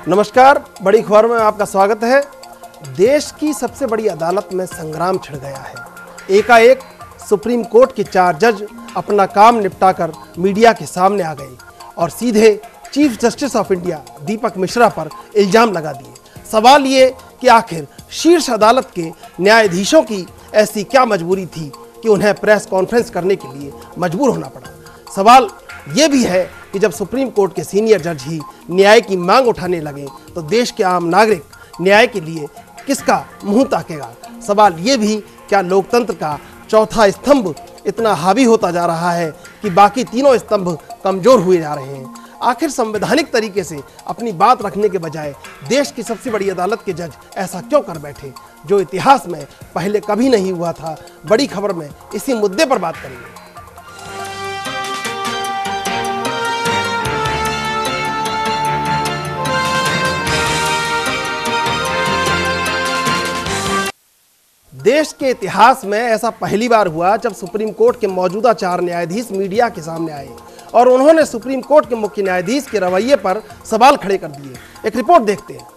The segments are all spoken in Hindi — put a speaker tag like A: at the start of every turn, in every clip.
A: नमस्कार, बड़ी खबर में आपका स्वागत है। देश की सबसे बड़ी अदालत में संग्राम छिड़ गया है। एकाएक सुप्रीम कोर्ट के 4 जज अपना काम निपटाकर मीडिया के सामने आ गए और सीधे चीफ जस्टिस ऑफ इंडिया दीपक मिश्रा पर इल्जाम लगा दिए। सवाल ये कि आखिर शीर्ष अदालत के न्यायाधीशों की ऐसी क्या मजबूरी थी कि उन्हें प्रेस कॉन्फ्रेंस करने के लिए मजबूर होना पड़ा। सवाल ये भी है कि जब सुप्रीम कोर्ट के सीनियर जज ही न्याय की मांग उठाने लगे तो देश के आम नागरिक न्याय के लिए किसका मुंह ताकेगा। सवाल ये भी, क्या लोकतंत्र का चौथा स्तंभ इतना हावी होता जा रहा है कि बाकी तीनों स्तंभ कमजोर हुए जा रहे हैं। आखिर संवैधानिक तरीके से अपनी बात रखने के बजाय देश की सबसे बड़ी अदालत के जज ऐसा क्यों कर बैठे जो इतिहास में पहले कभी नहीं हुआ था। बड़ी खबर में इसी मुद्दे पर बात करेंगे। देश के इतिहास में ऐसा पहली बार हुआ जब सुप्रीम कोर्ट के मौजूदा 4 न्यायाधीश मीडिया के सामने आए और उन्होंने सुप्रीम कोर्ट के मुख्य न्यायाधीश के रवैये पर सवाल खड़े कर दिए। एक रिपोर्ट देखते हैं।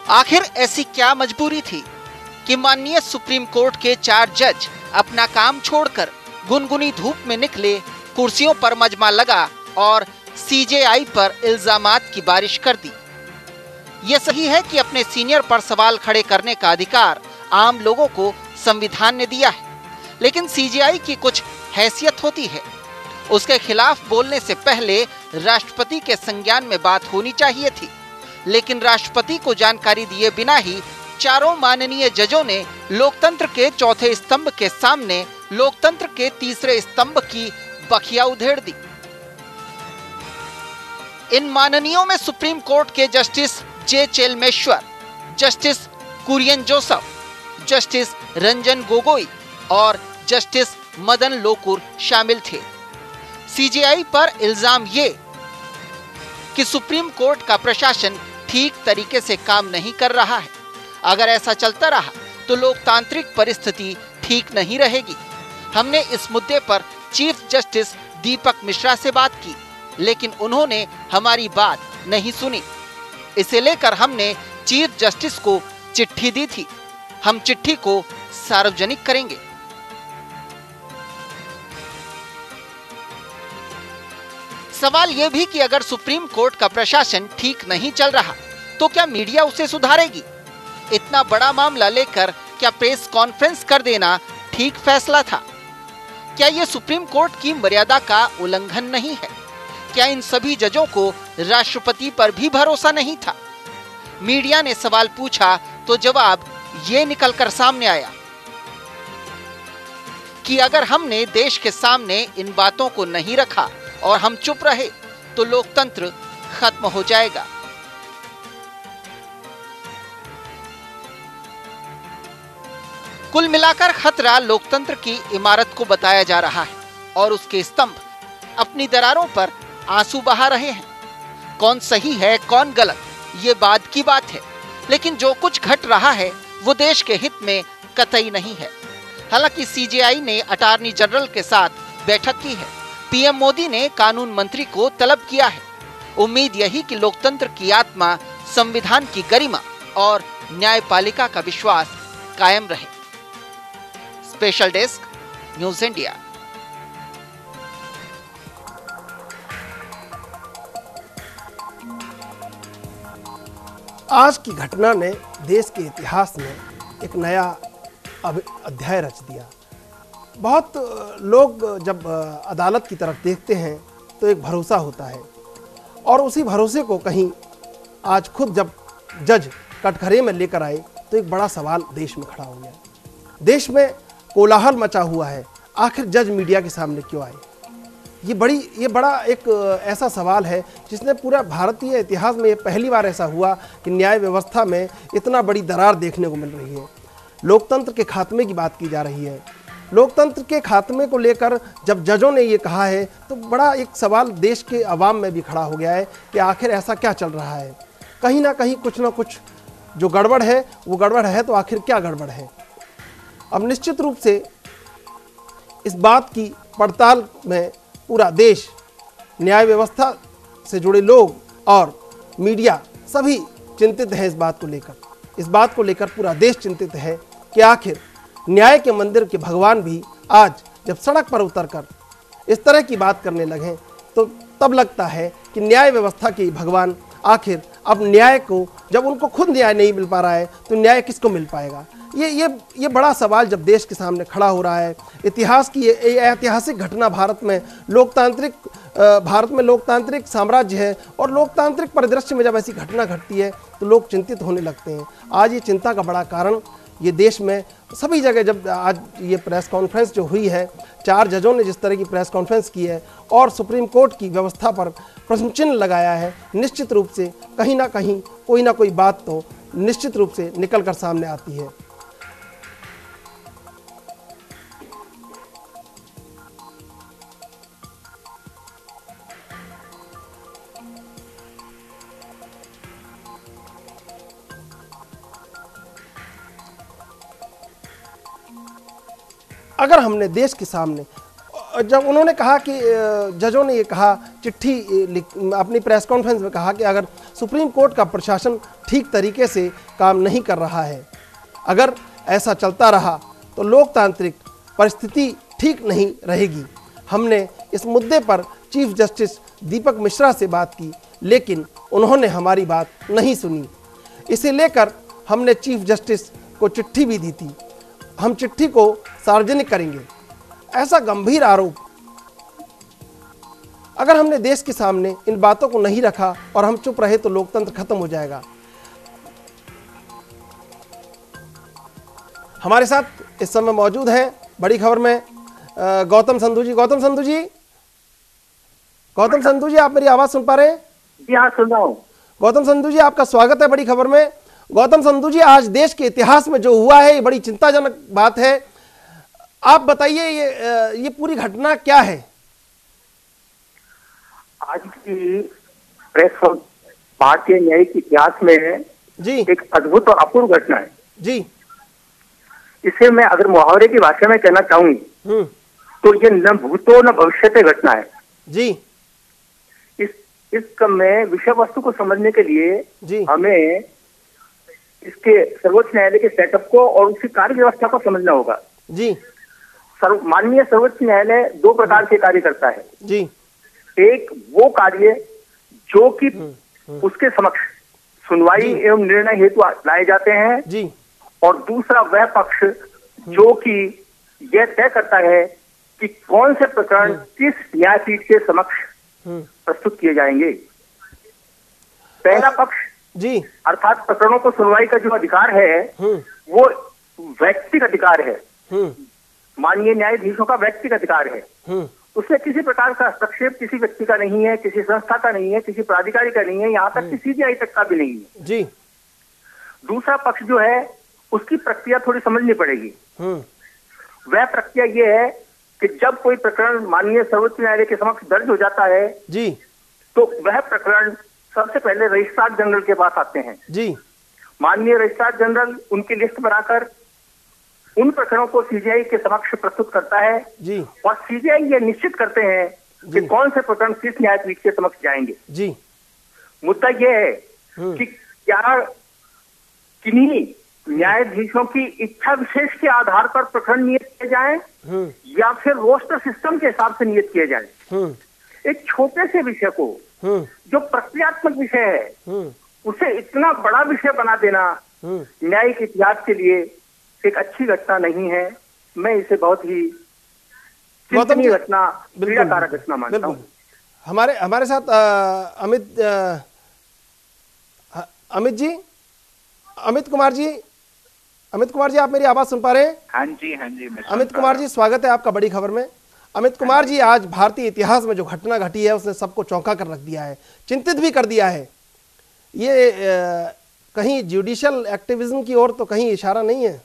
B: आखिर ऐसी क्या मजबूरी थी कि माननीय सुप्रीम कोर्ट के 4 जज अपना काम छोड़कर गुनगुनी धूप में निकले, कुर्सियों पर मजमा लगा और सीजेआई पर इल्जामात की बारिश कर दी। ये सही है कि अपने सीनियर पर सवाल खड़े करने का अधिकार आम लोगों को संविधान ने दिया है, लेकिन सीजेआई की कुछ हैसियत होती है। उसके खिलाफ बोलने से पहले राष्ट्रपति के संज्ञान में बात होनी चाहिए थी, लेकिन राष्ट्रपति को जानकारी दिए बिना ही चारों माननीय जजों ने लोकतंत्र के चौथे स्तंभ के सामने लोकतंत्र के तीसरे स्तंभ की बखिया उधेड़ दी। इन माननीयों में सुप्रीम कोर्ट के justice J Chelameswar, justice Kurian Joseph, justice Ranjan Gogoi और जस्टिस मदन लोकुर शामिल थे। सीजेआई पर इल्जाम ये कि सुप्रीम कोर्ट का प्रशासन ठीक तरीके से काम नहीं कर रहा है। अगर ऐसा चलता रहा तो लोकतांत्रिक परिस्थिति ठीक नहीं रहेगी। हमने इस मुद्दे पर चीफ जस्टिस दीपक मिश्रा से बात की, लेकिन उन्होंने हमारी बात नहीं सुनी। इसे लेकर हमने चीफ जस्टिस को चिट्ठी दी थी। हम चिट्ठी को सार्वजनिक करेंगे। सवाल यह भी कि अगर सुप्रीम कोर्ट का प्रशासन ठीक नहीं चल रहा तो क्या मीडिया उसे सुधारेगी? इतना बड़ा मामला लेकर क्या प्रेस कॉन्फ्रेंस कर देना ठीक फैसला था? क्या यह सुप्रीम कोर्ट की मर्यादा का उल्लंघन नहीं है? क्या इन सभी जजों को राष्ट्रपति पर भी भरोसा नहीं था? मीडिया ने सवाल पूछा तो जवाब ये निकलकर सामने आया कि अगर हमने देश के सामने इन बातों को नहीं रखा और हम चुप रहे तो लोकतंत्र खत्म हो जाएगा। कुल मिलाकर खतरा लोकतंत्र की इमारत को बताया जा रहा है और उसके स्तंभ अपनी दरारों पर आंसू बहा रहे हैं। कौन सही है कौन गलत ये बाद की बात है, लेकिन जो कुछ घट रहा है वो देश के हित में कतई नहीं है। हालांकि सीजेआई ने अटॉर्नी जनरल के साथ बैठक की है। पीएम मोदी ने कानून मंत्री को तलब किया है। उम्मीद यही कि लोकतंत्र की आत्मा, संविधान की गरिमा और न्यायपालिका का विश्वास कायम रहे। Special desk, news India.
A: आज की घटना ने देश के इतिहास में एक नया अध्याय रच दिया। बहुत लोग जब अदालत की तरफ देखते हैं तो एक भरोसा होता है और उसी भरोसे को कहीं आज खुद जब जज कटघरे में लेकर आए तो एक बड़ा सवाल देश में खड़ा हो गया। देश में कोलाहल मचा हुआ है, आखिर जज मीडिया के सामने क्यों आए? ये बड़ा एक ऐसा सवाल है जिसने पूरा भारतीय इतिहास में ये पहली बार ऐसा हुआ कि न्याय व्यवस्था में इतना बड़ी दरार देखने को मिल रही है। लोकतंत्र के खात्मे की बात की जा रही है। लोकतंत्र के खात्मे को लेकर जब जजों ने ये कहा है तो बड़ा एक सवाल देश के अवाम में भी खड़ा हो गया है कि आखिर ऐसा क्या चल रहा है। कहीं ना कहीं कुछ ना कुछ जो गड़बड़ है वो गड़बड़ है, तो आखिर क्या गड़बड़ है? अब निश्चित रूप से इस बात की पड़ताल में पूरा देश न्याय व्यवस्था से जुड़े लोग और मीडिया सभी चिंतित हैं इस बात को लेकर। इस बात को लेकर पूरा देश चिंतित है कि आखिर न्याय के मंदिर के भगवान भी आज जब सड़क पर उतरकर इस तरह की बात करने लगे तो तब लगता है कि न्याय व्यवस्था के भगवान आखिर अब न्याय को, जब उनको खुद न्याय नहीं मिल पा रहा है तो न्याय किसको मिल पाएगा। ये बड़ा सवाल जब देश के सामने खड़ा हो रहा है। इतिहास की ये ऐतिहासिक घटना भारत में लोकतांत्रिक साम्राज्य है और लोकतांत्रिक परिदृश्य में जब ऐसी घटना घटती है तो लोग चिंतित होने लगते हैं। आज ये चिंता का बड़ा कारण ये देश में सभी जगह, जब आज ये प्रेस कॉन्फ्रेंस जो हुई है, 4 जजों ने जिस तरह की प्रेस कॉन्फ्रेंस की है और सुप्रीम कोर्ट की व्यवस्था पर प्रश्न चिन्ह लगाया है, निश्चित रूप से कहीं ना कहीं कोई ना कोई बात तो निश्चित रूप से निकल कर सामने आती है। अगर हमने देश के सामने, जब उन्होंने कहा कि जजों ने ये कहा, चिट्ठी अपनी प्रेस कॉन्फ्रेंस में कहा कि अगर सुप्रीम कोर्ट का प्रशासन ठीक तरीके से काम नहीं कर रहा है, अगर ऐसा चलता रहा तो लोकतांत्रिक परिस्थिति ठीक नहीं रहेगी। हमने इस मुद्दे पर चीफ जस्टिस दीपक मिश्रा से बात की, लेकिन उन्होंने हमारी बात नहीं सुनी। इसे लेकर हमने चीफ जस्टिस को चिट्ठी भी दी थी। हम चिट्ठी को सार्वजनिक करेंगे। ऐसा गंभीर आरोप अगर हमने देश के सामने इन बातों को नहीं रखा और हम चुप रहे तो लोकतंत्र खत्म हो जाएगा। हमारे साथ इस समय मौजूद हैं बड़ी खबर में गौतम संधू जी। गौतम संधू जी, आप मेरी आवाज सुन पा रहे हैं?
C: जी हाँ, सुन रहा हूं।
A: गौतम संधू जी, आपका स्वागत है बड़ी खबर में। गौतम संधू जी, आज देश के इतिहास में जो हुआ है ये बड़ी चिंताजनक बात है। आप बताइए ये पूरी घटना क्या है?
C: आज की प्रेस भारतीय न्यायिक इतिहास में
A: जी
C: एक अद्भुत और अपूर्व घटना है
A: जी। इसे
C: मैं अगर मुहावरे की भाषा में कहना चाहूँ तो ये न भूतो न भविष्यते घटना है
A: जी।
C: इस क्रम में विषय वस्तु को समझने के लिए हमें इसके सर्वोच्च न्यायालय के सेटअप को और उसकी कार्य व्यवस्था को समझना होगा
A: जी।
C: माननीय सर्वोच्च न्यायालय 2 प्रकार के कार्य करता है
A: जी।
C: एक वो कार्य जो कि उसके समक्ष सुनवाई एवं निर्णय हेतु लाए जाते हैं
A: जी,
C: और दूसरा वह पक्ष जो कि यह तय करता है कि कौन से प्रकरण किस न्यायपीठ के समक्ष प्रस्तुत किए जाएंगे। पहला पक्ष
A: जी,
C: अर्थात प्रकरणों को सुनवाई का जो अधिकार है वो व्यक्तिगत अधिकार है, माननीय न्यायाधीशों का व्यक्तिगत अधिकार है। उसमें किसी प्रकार का हस्तक्षेप किसी व्यक्ति का नहीं है, किसी संस्था का नहीं है, किसी प्राधिकारी का नहीं है, यहाँ तक कि सीबीआई तक का भी नहीं है
A: जी।
C: दूसरा पक्ष जो है उसकी प्रक्रिया थोड़ी समझनी पड़ेगी। वह प्रक्रिया ये है कि जब कोई प्रकरण माननीय सर्वोच्च न्यायालय के समक्ष दर्ज हो जाता है
A: जी,
C: तो वह प्रकरण सबसे पहले रजिस्ट्रार जनरल के पास आते हैं
A: जी।
C: माननीय रजिस्ट्रार जनरल उनकी लिस्ट बनाकर उन प्रकरणों को सीजीआई के समक्ष प्रस्तुत करता है
A: जी।
C: और सीजीआई ये निश्चित करते हैं कि कौन से प्रकरण किस न्यायपीठ के समक्ष जाएंगे
A: जी।
C: मुद्दा यह है कि क्या किन्हीं न्यायाधीशों की इच्छा विशेष के आधार पर प्रकरण नियत किए जाएं या फिर रोस्टर सिस्टम के हिसाब से नियत किए जाएं। एक छोटे से विषय को जो प्रक्रियात्मक विषय है उसे इतना बड़ा विषय बना देना न्यायिक इतिहास के लिए एक अच्छी घटना नहीं है। मैं इसे बहुत ही चिंतनीय घटना, पीड़ाकारक घटना मानता हूँ।
A: हमारे साथ अमित कुमार जी, आप मेरी आवाज सुन पा रहे हैं?
D: हाँ जी, हाँ जी।
A: अमित कुमार जी, स्वागत है आपका बड़ी खबर में। अमित कुमार जी, आज भारतीय इतिहास में जो घटना घटी है उसने सबको चौंका कर रख दिया है, चिंतित भी कर दिया है। ये कहीं जुडिशियल एक्टिविज्म की ओर तो कहीं इशारा नहीं है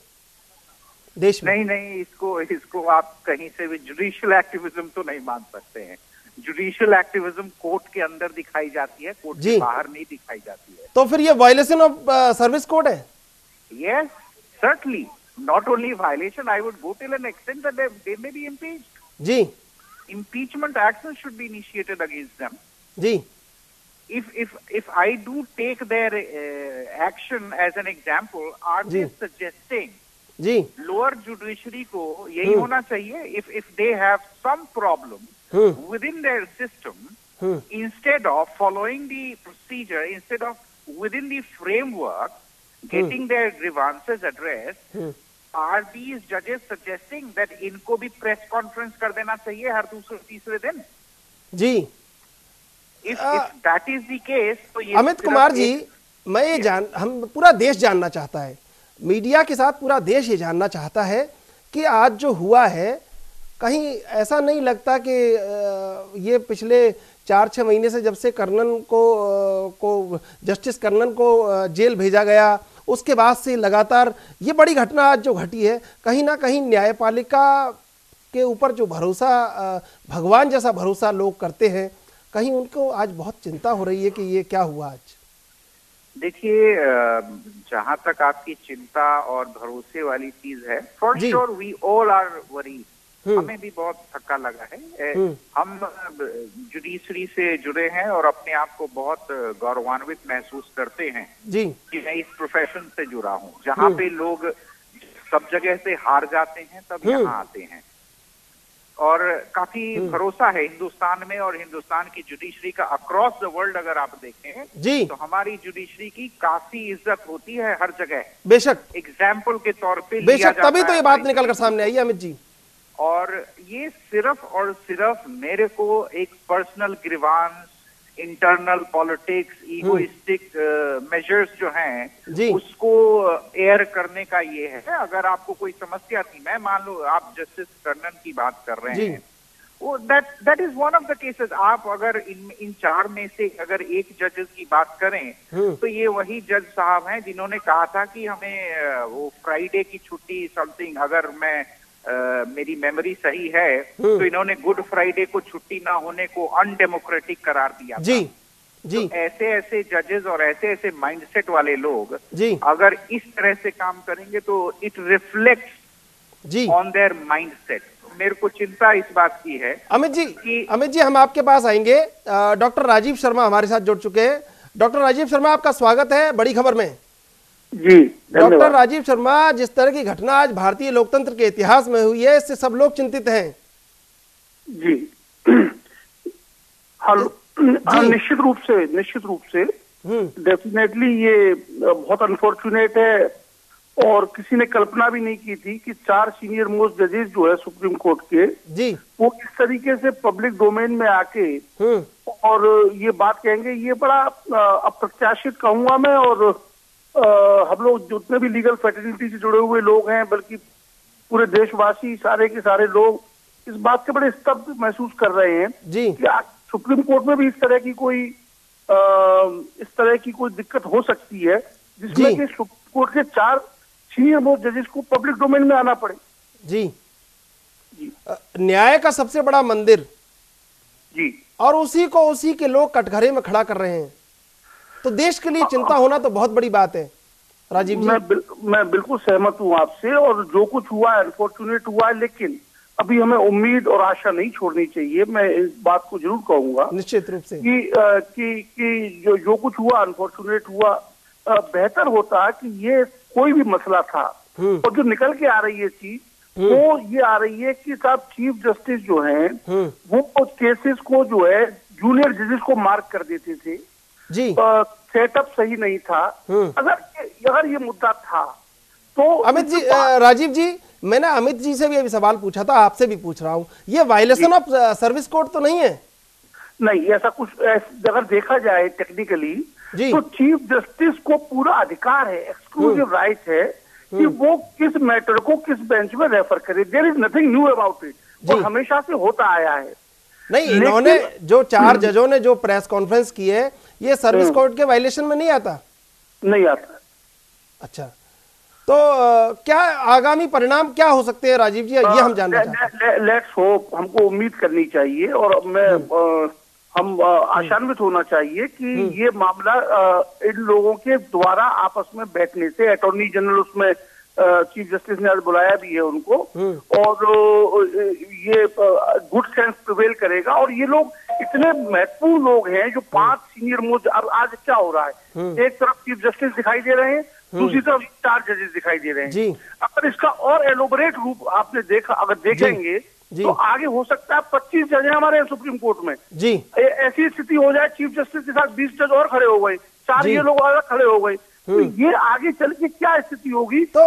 A: देश में?
D: नहीं, इसको आप कहीं से भी जुडिशियल एक्टिविज्म तो नहीं मान सकते हैं। जुडिशियल एक्टिविज्म कोर्ट के अंदर दिखाई जाती है, कोर्ट के बाहर नहीं दिखाई जाती है।
A: तो फिर ये वायलेशन ऑफ सर्विस कोड है?
D: Yes, certainly. Not only violation, I would go till an extent that they may be impeached.
A: जी।
D: impeachment action should be initiated against them.
A: जी,
D: If I do take their action as an example, are they suggesting
A: जी,
D: lower judiciary को यही होना चाहिए? If they have some problem within their system, instead of following the procedure, instead of within the framework, getting their grievances addressed, are these judges suggesting that इनको भी press conference कर देना चाहिए हर दूसरे तीसरे दिन?
A: जी।
D: If that is the case, तो ये
A: अमित कुमार जी, मैं ये हम पूरा देश जानना चाहता है, मीडिया के साथ पूरा देश ये जानना चाहता है कि आज जो हुआ है, कहीं ऐसा नहीं लगता कि ये पिछले 4-6 महीने से जब से कर्नन को जस्टिस कर्नन को जेल भेजा गया, उसके बाद से लगातार ये बड़ी घटना आज जो घटी है, कहीं ना कहीं न्यायपालिका के ऊपर जो भरोसा भगवान जैसा भरोसा लोग करते हैं, कहीं उनको आज बहुत चिंता हो रही है कि ये क्या हुआ आज।
D: देखिए, जहां तक आपकी चिंता और भरोसे वाली चीज है, for sure we all are worried. हमें भी बहुत धक्का लगा है। हम जुडिशरी से जुड़े हैं और अपने आप को बहुत गौरवान्वित महसूस करते हैं
A: जी
D: कि मैं इस प्रोफेशन से जुड़ा हूं, जहां पे लोग सब जगह से हार जाते हैं तब यहाँ आते हैं। और काफी भरोसा है हिंदुस्तान में, और हिंदुस्तान की जुडिशरी का अक्रॉस द वर्ल्ड अगर आप देखें
A: जी,
D: तो हमारी जुडिशरी की काफी इज्जत होती है हर जगह।
A: बेशक
D: एग्जाम्पल के तौर पे
A: बेशक, तभी तो ये बात निकल कर सामने आई अमित जी।
D: और ये सिर्फ और सिर्फ मेरे को एक personal grievance, internal politics, egoistic measures जो हैं उसको एयर करने का ये है। अगर आपको कोई समस्या थी, मैं मान लो आप जस्टिस कर्नन की बात कर रहे हैं, वो that is one of the cases. आप अगर इन 4 में से अगर एक जजेस की बात करें तो ये वही जज साहब हैं जिन्होंने कहा था कि हमें वो फ्राइडे की छुट्टी समथिंग, अगर मैं मेरी मेमोरी सही है तो इन्होंने गुड फ्राइडे को छुट्टी ना होने को अनडेमोक्रेटिक करार दिया
A: जी
D: था।
A: जी,
D: तो ऐसे ऐसे जजेस और ऐसे ऐसे माइंडसेट वाले लोग
A: जी
D: अगर इस तरह से काम करेंगे तो इट रिफ्लेक्ट्स
A: जी
D: ऑन देयर माइंडसेट। मेरे को चिंता इस बात की है।
A: अमित जी हम आपके पास आएंगे। डॉक्टर राजीव शर्मा हमारे साथ जुड़ चुके हैं। डॉक्टर राजीव शर्मा, आपका स्वागत है बड़ी खबर में।
C: जी
A: डॉक्टर राजीव शर्मा, जिस तरह की घटना आज भारतीय लोकतंत्र के इतिहास में हुई है, इससे सब लोग चिंतित हैं।
C: जी निश्चित रूप से डेफिनेटली ये बहुत अनफॉर्चुनेट है, और किसी ने कल्पना भी नहीं की थी कि 4 सीनियर मोस्ट जजेस जो है सुप्रीम कोर्ट के जी वो इस तरीके से पब्लिक डोमेन में आके और ये बात कहेंगे। ये बड़ा अप्रत्याशित कहूंगा मैं, और हम लोग जितने भी लीगल फ्रेटर्निटी से जुड़े हुए लोग हैं, बल्कि पूरे देशवासी सारे के सारे लोग इस बात से बड़े स्तब्ध महसूस कर रहे हैं जी कि सुप्रीम कोर्ट में भी इस तरह की कोई दिक्कत हो सकती है, जिसमें कि सुप्रीम कोर्ट के 4 सीनियर मोस्ट जजेस को पब्लिक डोमेन में आना पड़े। जी
A: न्याय का सबसे बड़ा मंदिर
C: जी, और
A: उसी के लोग कटघरे में खड़ा कर रहे हैं, तो देश के लिए चिंता होना तो बहुत बड़ी बात है। राजीव जी,
C: मैं बिल्कुल सहमत हूँ आपसे, और जो कुछ हुआ अनफॉर्चुनेट हुआ है, लेकिन अभी हमें उम्मीद और आशा नहीं छोड़नी चाहिए। मैं इस बात को जरूर कहूंगा
A: निश्चित रूप से
C: कि जो कुछ हुआ अनफॉर्चुनेट हुआ, बेहतर होता कि ये कोई भी मसला था, और जो निकल के आ रही है चीज वो ये आ रही है कि साहब चीफ जस्टिस जो हैं वो केसेस को जो है जूनियर जजेस को मार्क कर देते थे जी। सेटअप सही नहीं था। अगर ये मुद्दा था तो
A: अमित जी, राजीव जी, मैंने अमित जी से भी अभी सवाल पूछा था, आपसे भी पूछ रहा हूँ, ये वायलेशन ऑफ सर्विस कोड तो नहीं है?
C: नहीं, ऐसा कुछ अगर देखा जाए टेक्निकली तो चीफ जस्टिस को पूरा अधिकार है, एक्सक्लूसिव राइट है कि वो किस मैटर को किस बेंच में रेफर करे। There is nothing new about it, वो हमेशा से होता आया है।
A: नहीं, इन्होंने जो 4 जजों ने जो प्रेस कॉन्फ्रेंस की है, ये सर्विस कोड के वायलेशन में नहीं आता?
C: नहीं आता।
A: अच्छा, तो क्या आगामी परिणाम क्या हो सकते हैं राजीव जी, ये हम जानना चाहते हैं।
C: लेट्स होप, हमको उम्मीद करनी चाहिए, और हम आशान्वित होना चाहिए कि ये मामला इन लोगों के द्वारा आपस में बैठने से, अटॉर्नी जनरल उसमें चीफ जस्टिस ने आज बुलाया भी है उनको, और ये गुड सेंस प्रिवेल करेगा। और ये लोग इतने महत्वपूर्ण लोग हैं जो 5 सीनियर मोस्ट, अब आज क्या हो रहा है, एक तरफ चीफ जस्टिस दिखाई दे रहे हैं, दूसरी तरफ 4 जजेस दिखाई दे रहे हैं। अगर इसका और एलोबरेट रूप आपने देखा, अगर देखेंगे तो आगे हो सकता है 25 जज हैं हमारे सुप्रीम कोर्ट में जी। ऐसी स्थिति हो जाए चीफ जस्टिस के साथ 20 जज और खड़े हो गए, 4 ये लोग अलग खड़े हो गए, तो ये आगे चल के क्या स्थिति होगी। तो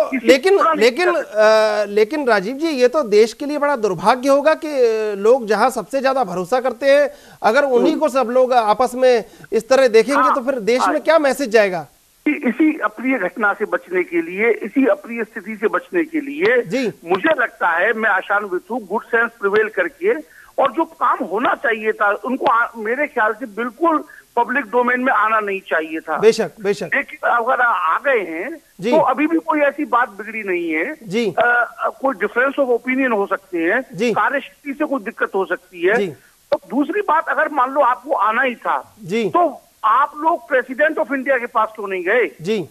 A: लेकिन राजीव जी, ये तो देश के लिए बड़ा दुर्भाग्य होगा कि लोग जहां सबसे ज्यादा भरोसा करते हैं, अगर उन्हीं को सब लोग आपस में इस तरह देखेंगे तो फिर देश में क्या मैसेज जाएगा।
C: इसी अप्रिय घटना से बचने के लिए, इसी अप्रिय स्थिति से बचने के लिए मुझे लगता है, मैं आशान्वित हूँ, गुड सेंस प्रिवेल करके, और जो काम होना चाहिए था उनको मेरे ख्याल से बिल्कुल पब्लिक डोमेन में आना नहीं चाहिए था।
A: बेशक बेशक,
C: लेकिन अगर आ गए हैं तो अभी भी कोई ऐसी बात बिगड़ी नहीं है जी। कोई डिफरेंस ऑफ ओपिनियन हो सकते हैं, कार्यशक्ति से कोई दिक्कत हो सकती है। तो दूसरी बात, अगर मान लो आपको आना ही था जी, तो आप लोग प्रेसिडेंट ऑफ इंडिया के पास क्यों नहीं गए जी?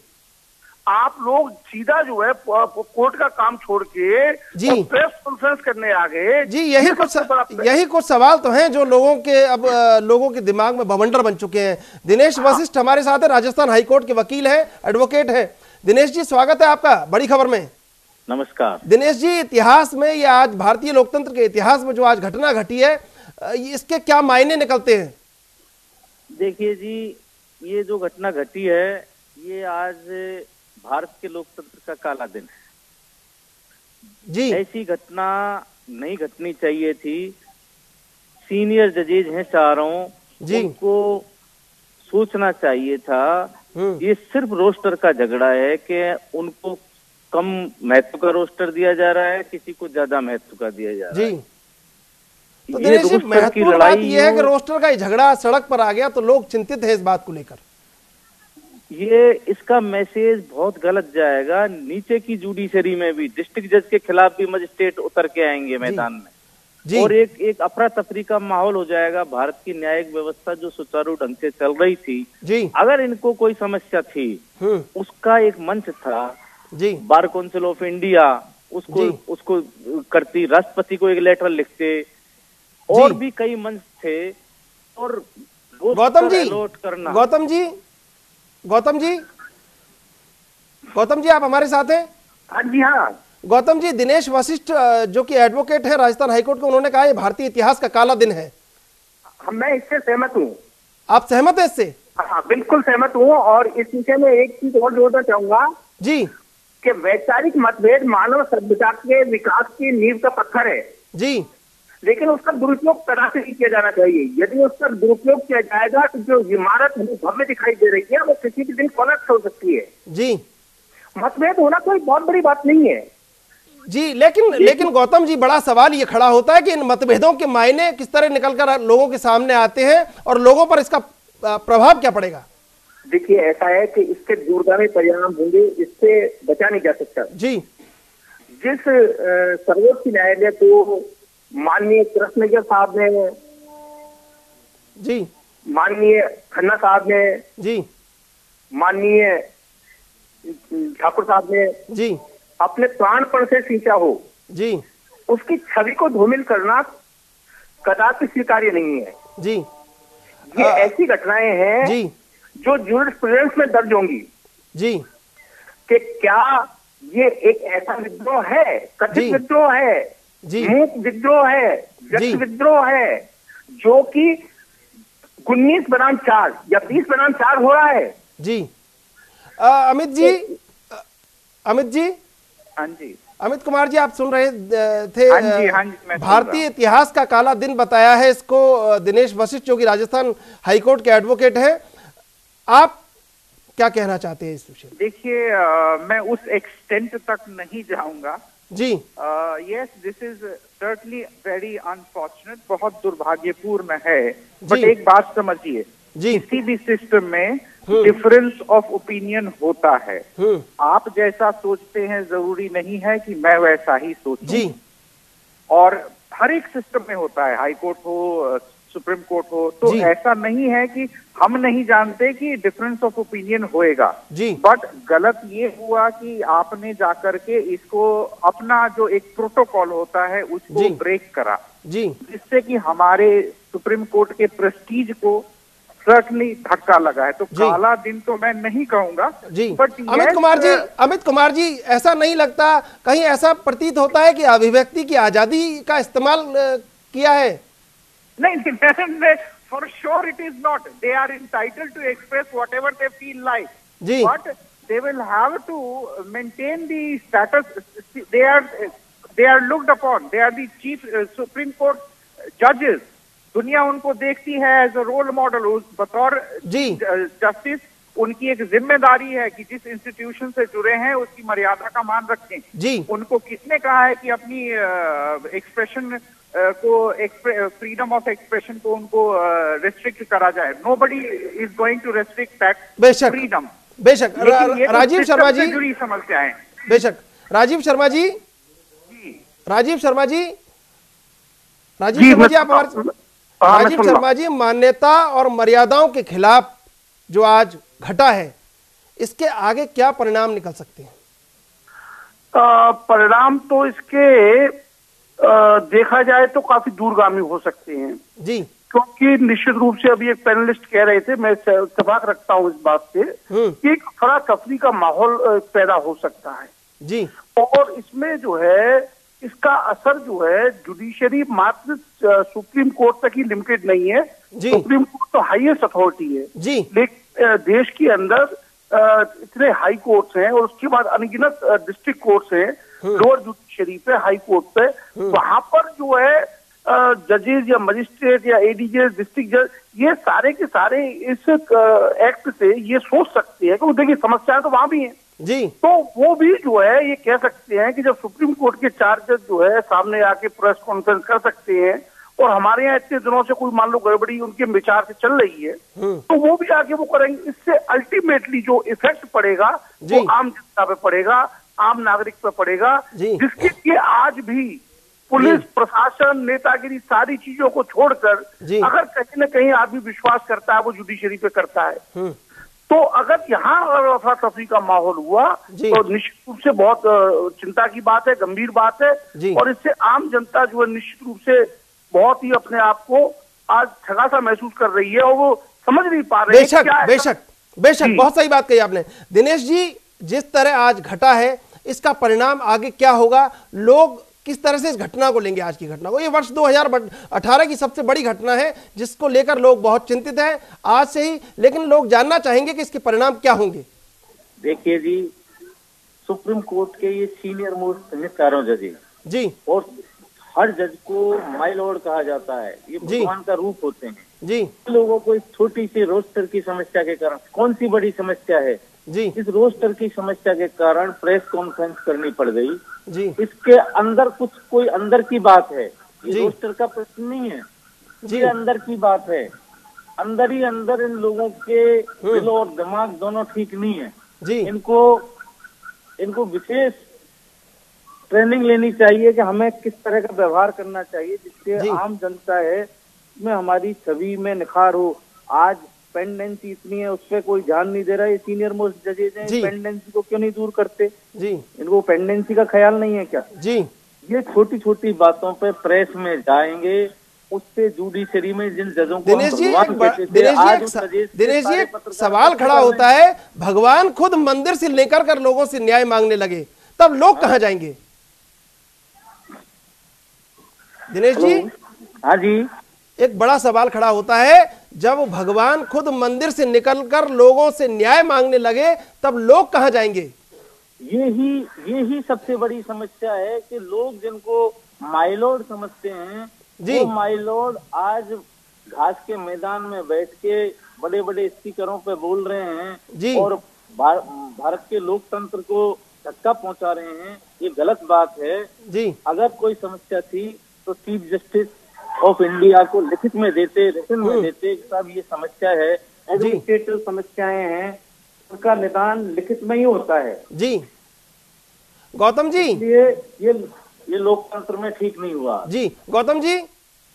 C: आप लोग सीधा जो है कोर्ट का काम छोड़ के प्रेस कॉन्फ्रेंस करने आ गए जी।
A: यही कुछ सवाल तो हैं जो लोगों के दिमाग में बवंडर बन चुके हैं। दिनेश वशिष्ठ हमारे साथ है, राजस्थान हाईकोर्ट के वकील है, एडवोकेट है। दिनेश जी, स्वागत है आपका बड़ी खबर में।
E: नमस्कार
A: दिनेश जी, इतिहास में ये आज भारतीय लोकतंत्र के इतिहास में जो आज घटना घटी है, इसके क्या मायने निकलते हैं?
E: देखिए जी, ये जो घटना घटी है, ये आज भारत के लोकतंत्र का काला दिन है जी। ऐसी घटना नहीं घटनी चाहिए थी। सीनियर जजेज हैं चारों जी, उनको सोचना चाहिए था। ये सिर्फ रोस्टर का झगड़ा है कि उनको कम महत्व का रोस्टर दिया जा रहा है, किसी को ज्यादा महत्व का दिया जा रहा है जी।
A: तो ये रोस्टर की लड़ाई ये है कि रोस्टर का झगड़ा सड़क पर आ गया तो लोग चिंतित है इस बात को लेकर।
E: ये इसका मैसेज बहुत गलत जाएगा। नीचे की जुडिशरी में भी डिस्ट्रिक्ट जज के खिलाफ भी मजिस्ट्रेट उतर के आएंगे मैदान में जी। और एक अफरा तफरी का माहौल हो जाएगा। भारत की न्यायिक व्यवस्था जो सुचारू ढंग से चल रही थी जी, अगर इनको कोई समस्या थी, उसका एक मंच था जी, बार काउंसिल ऑफ इंडिया, उसको करती, राष्ट्रपति को एक लेटर लिखते, और भी कई मंच थे। और
A: गौतम जी आप हमारे साथ हैं?
C: हाँ जी हाँ।
A: गौतम जी, दिनेश वशिष्ठ जो कि एडवोकेट है राजस्थान हाईकोर्ट के, उन्होंने कहा ये भारतीय इतिहास का काला दिन है।
C: मैं इससे सहमत हूँ।
A: आप सहमत है इससे?
C: हाँ, बिल्कुल सहमत हूँ। और इस विषय में एक चीज और जोड़ना चाहूंगा जी, कि वैचारिक मतभेद मानव सभ्यता के विकास की नींव का पत्थर है जी, लेकिन उसका दुरुपयोग तरह से नहीं किया जाना चाहिए। यदि उसका दुरुपयोग किया जाएगा तो जो इमारत हमें भव्य दिखाई दे रही है वो किसी भी दिन कोलैप्स हो सकती है जी। मतभेद होना कोई बहुत बड़ी बात नहीं है
A: जी। लेकिन गौतम जी, बड़ा सवाल ये खड़ा होता है कि इन मतभेदों के मायने किस तरह निकलकर लोगों के सामने आते हैं और लोगों पर इसका प्रभाव क्या पड़ेगा?
C: देखिए, ऐसा है कि इसके दूरगामी परिणाम होंगे, इससे बचा नहीं जा सकता जी। जिस सर्वोच्च न्यायालय को माननीय कृष्णनगर साहब ने जी, माननीय खन्ना साहब ने जी, माननीय ठाकुर साहब ने जी अपने प्राणपण से सींचा हो जी, उसकी छवि को धूमिल करना कदापि स्वीकार्य नहीं है जी। ये ऐसी घटनाएं हैं जी जो ज्यूरिस्प्रूडेंस में दर्ज होंगी जी, कि क्या ये एक ऐसा विद्रोह है, कथित विद्रोह है जी, मूक विद्रोह है, व्यक्त विद्रोह है, जो कि 19 बनाम 4 या 20 बनाम 4 हो रहा है जी।
A: अमित जी
D: हाँ जी,
A: अमित कुमार जी, आप सुन रहे थे?
D: हाँ जी,
A: भारतीय इतिहास का काला दिन बताया है इसको दिनेश वशिष्ठ, जो कि राजस्थान हाईकोर्ट के एडवोकेट है। आप क्या कहना चाहते हैं इस विषय?
D: देखिए, मैं उस एक्सटेंट तक नहीं जाऊंगा
A: जी।
D: Yes, this is certainly very unfortunate, बहुत दुर्भाग्यपूर्ण है। बट एक बात समझिए, किसी भी सिस्टम में डिफरेंस ऑफ ओपिनियन होता है। आप जैसा सोचते हैं जरूरी नहीं है कि मैं वैसा ही सोचूं जी। और हर एक सिस्टम में होता है, हाई कोर्ट हो, सुप्रीम कोर्ट हो, तो ऐसा नहीं है कि हम नहीं जानते कि डिफरेंस ऑफ ओपिनियन होएगा। बट गलत ये हुआ कि आपने जाकर के इसको अपना जो एक प्रोटोकॉल होता है उसको ब्रेक करा, जिससे कि हमारे सुप्रीम कोर्ट के प्रेस्टीज को सर्टनली धक्का लगा है। तो काला दिन तो मैं नहीं कहूंगा बट
A: अमित कुमार जी ऐसा नहीं लगता, कहीं ऐसा प्रतीत होता है कि अभिव्यक्ति की आजादी का इस्तेमाल किया है?
D: नहीं, for sure it is not. They are entitled to express whatever they feel like, but they will have to maintain the status. They are looked upon, they are the chief supreme court जजेस। दुनिया उनको देखती है एज अ रोल मॉडल। बतौर जस्टिस उनकी एक जिम्मेदारी है कि जिस इंस्टीट्यूशन से जुड़े हैं उसकी मर्यादा का मान रखें। उनको किसने कहा है कि अपनी एक्सप्रेशन को, फ्रीडम ऑफ एक्सप्रेशन को उनको रेस्ट्रिक्ट करा जाए? Nobody is going to restrict that freedom.
A: बेशक राजीव शर्मा जी,
D: जुड़ी समस्याएं।
A: बेशक राजीव शर्मा जी, राजीव शर्मा जी आप हमारे राजीव शर्मा जी, मान्यता और मर्यादाओं के खिलाफ जो आज घटा है, इसके आगे क्या परिणाम निकल सकते हैं?
F: परिणाम तो इसके देखा जाए तो काफी दूरगामी हो सकते हैं क्योंकि निश्चित रूप से अभी एक पैनलिस्ट कह रहे थे, मैं इत्तेफाक रखता हूं इस बात से कि एक थोड़ा तफरी का माहौल पैदा हो सकता है और इसमें जो है इसका असर जो है जुडिशरी मात्र सुप्रीम कोर्ट तक ही लिमिटेड नहीं है। सुप्रीम कोर्ट तो हाईएस्ट अथॉरिटी है, लेकिन देश के अंदर इतने हाई कोर्ट्स हैं और उसके बाद अनगिनत डिस्ट्रिक्ट कोर्ट्स हैं, लोअर जुडिशरी पे, हाई कोर्ट पे, वहां पर जो है जजेस या मजिस्ट्रेट या एडीजे, डिस्ट्रिक्ट जज, ये सारे के सारे इस एक्ट से ये सोच सकते हैं क्योंकि देखिए समस्याएं तो वहां भी हैं तो वो भी जो है ये कह सकते हैं कि जब सुप्रीम कोर्ट के 4 जज जो है सामने आके प्रेस कॉन्फ्रेंस कर सकते हैं और हमारे यहाँ इतने दिनों से कोई मान लो गड़बड़ी उनके विचार से चल रही है तो वो भी आगे वो करेंगे। इससे अल्टीमेटली जो इफेक्ट पड़ेगा वो आम जनता पे पड़ेगा, आम नागरिक पे पड़ेगा, जिसके लिए आज भी पुलिस प्रशासन नेतागिरी सारी चीजों को छोड़कर अगर कहीं न कहीं आदमी विश्वास करता है वो जुडिशरी पे करता है। तो अगर यहाँ अफरा तफरी का माहौल हुआ तो निश्चित रूप से बहुत चिंता की बात है, गंभीर बात है और इससे आम जनता जो है निश्चित रूप से बहुत ही अपने आप को आज ठगा सा महसूस कर रही है और वो समझ नहीं पा रहे हैं।
A: बेशक बहुत सही बात कही आपने दिनेश जी। जिस तरह आज घटा है इसका परिणाम आगे क्या होगा, लोग किस तरह से इस घटना को लेंगे, आज की घटना को? ये वर्ष 2018 की सबसे बड़ी घटना है जिसको लेकर लोग बहुत चिंतित हैं आज से ही, लेकिन लोग जानना चाहेंगे कि इसके परिणाम क्या होंगे।
E: देखिए जी, सुप्रीम कोर्ट के ये सीनियर मोस्ट 4 जज और हर जज को माय लॉर्ड कहा जाता है, ये भगवान का रूप होते हैं लोगों को इस छोटी सी रोस्टर की समस्या के कारण, कौन सी बड़ी समस्या है इस रोस्टर की समस्या के कारण प्रेस कॉन्फ्रेंस करनी पड़ गई। इसके अंदर कुछ कोई अंदर की बात है, ये रोस्टर का प्रश्न नहीं है, ये अंदर की बात है। अंदर ही अंदर इन लोगों के दिल और दिमाग दोनों ठीक नहीं है। इनको विशेष ट्रेनिंग लेनी चाहिए कि हमें किस तरह का व्यवहार करना चाहिए जिससे आम जनता है में हमारी छवि में निखार हो। आज पेंडेंसी इतनी है, उस पर कोई ध्यान नहीं दे रहा है। सीनियर मोस्ट जजेज हैं, पेंडेंसी को क्यों नहीं दूर करते? इनको पेंडेंसी का ख्याल नहीं है क्या? ये छोटी छोटी बातों पे प्रेस में जाएंगे, उससे जुडिशरी में जिन जजों को
A: दिनेश जी एक सवाल खड़ा होता है, भगवान खुद मंदिर से लेकर कर लोगों से न्याय मांगने लगे, तब लोग कहाँ जाएंगे? दिनेश जी,
E: हाँ जी,
A: एक बड़ा सवाल खड़ा होता है, जब भगवान खुद मंदिर से निकलकर लोगों से न्याय मांगने लगे तब लोग कहां जाएंगे?
E: ये ही सबसे बड़ी समस्या है कि लोग जिनको माइलॉर्ड समझते हैं वो माइलॉर्ड आज घास के मैदान में बैठ के बड़े बड़े स्पीकरों पे बोल रहे हैं और भारत के लोकतंत्र को धक्का पहुंचा रहे हैं। ये गलत बात है। अगर कोई समस्या थी तो चीफ जस्टिस ऑफ इंडिया को लिखित में देते, रिटन में देते, साहब ये समस्या है, एडमिनिस्ट्रेटिव समस्याएं हैं, उनका निदान लिखित में ही होता है।
A: गौतम जी,
E: ये लोकतंत्र में ठीक नहीं हुआ।
A: गौतम जी।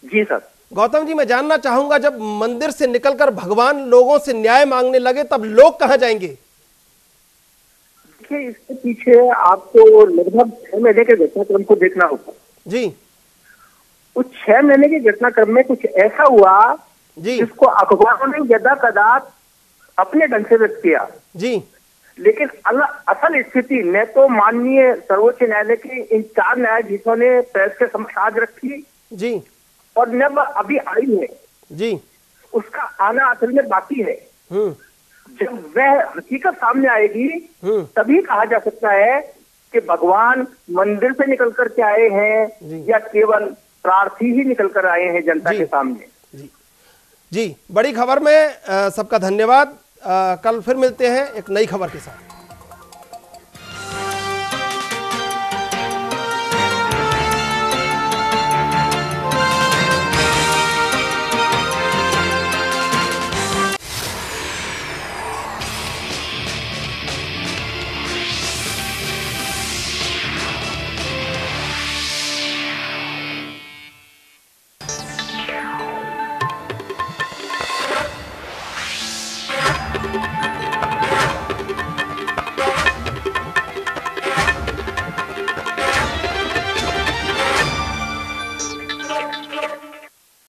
C: जी सर।
A: गौतम जी, मैं जानना चाहूंगा, जब मंदिर से निकलकर भगवान लोगों से न्याय मांगने लगे तब लोग कहां जाएंगे?
C: देखिए, इसके पीछे आपको लगभग 6 महीने के घटनाक्रम को देखना होगा
A: जी।
C: उस 6 महीने के घटनाक्रम में कुछ ऐसा हुआ जी जिसको अखबारों ने यदा कदाच अपने ढंग से व्यक्त किया
A: जी,
C: लेकिन असल स्थिति न तो माननीय सर्वोच्च न्यायालय के इन 4 न्यायाधीशों ने प्रेस के समक्ष आज रखी
A: जी,
C: और न अभी आई है
A: जी,
C: उसका आना असल में बाकी है। जब वह हकीकत सामने आएगी तभी कहा जा सकता है कि भगवान मंदिर से निकल कर के आए हैं या केवल प्रार्थी ही निकल कर आए हैं जनता के सामने।
A: जी जी, बड़ी खबर में सबका धन्यवाद। कल फिर मिलते हैं एक नई खबर के साथ।